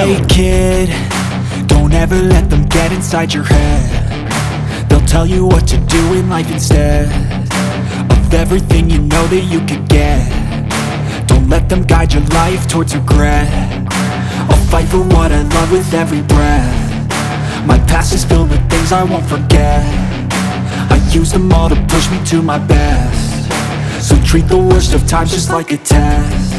Hey kid, don't ever let them get inside your head. They'll tell you what to do in life instead of everything you know that you could get. Don't let them guide your life towards regret. I'll fight for what I love with every breath. My past is filled with things I won't forget. I use them all to push me to my best. So treat the worst of times just like a test.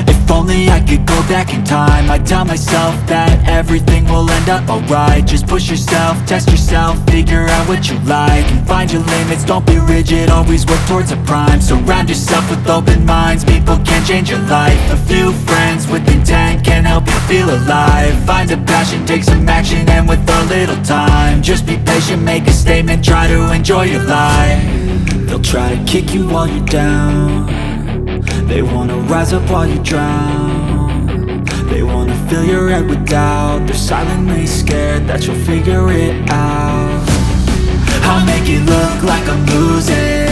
If only I could go back in time, I'd tell myself that everything will end up alright. Just push yourself, test yourself, figure out what you like, and find your limits, don't be rigid, always work towards a prime. Surround yourself with open minds, people can change your life. A few friends with intent can help you feel alive. Find a passion, take some action, and with a little time, just be patient, make a statement, try to enjoy your life. They'll try to kick you while you're down. They wanna rise up while you drown. They wanna fill your head with doubt. They're silently scared that you'll figure it out. I'll make it look like I'm losing,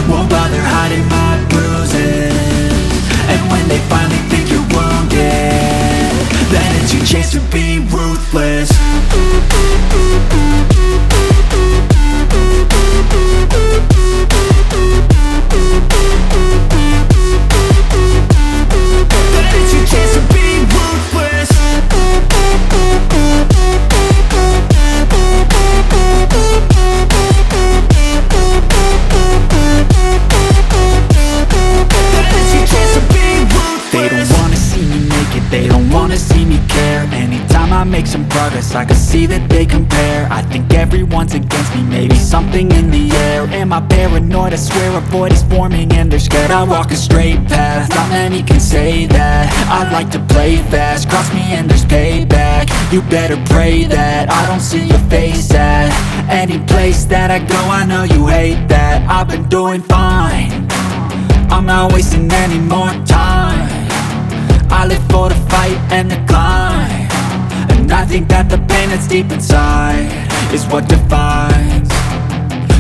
won't bother hiding my bruises. And when they finally think you're wounded, then it's your chance to be ruthless. They don't wanna see me care. Anytime I make some progress, I can see that they compare. I think everyone's against me, maybe something in the air. Am I paranoid? I swear a void is forming and they're scared. I walk a straight path, not many can say that. I like to play fast, cross me and there's payback. You better pray that I don't see your face at any place that I go. I know you hate that. I've been doing fine, I'm not wasting any more time. I live for the fight and the climb, and I think that the pain that's deep inside is what defines.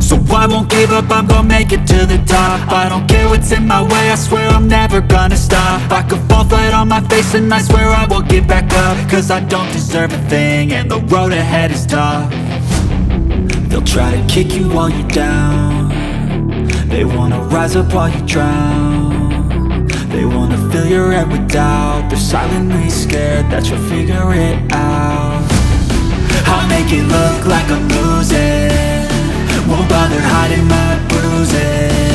So I won't give up, I'm gonna make it to the top. I don't care what's in my way, I swear I'm never gonna stop. I could fall flat on my face and I swear I will get back up, cause I don't deserve a thing and the road ahead is tough. They'll try to kick you while you're down. They wanna rise up while you drown. They wanna fill your head with doubt. They're silently scared that you'll figure it out. I'll make it look like I'm losing, won't bother hiding my bruises.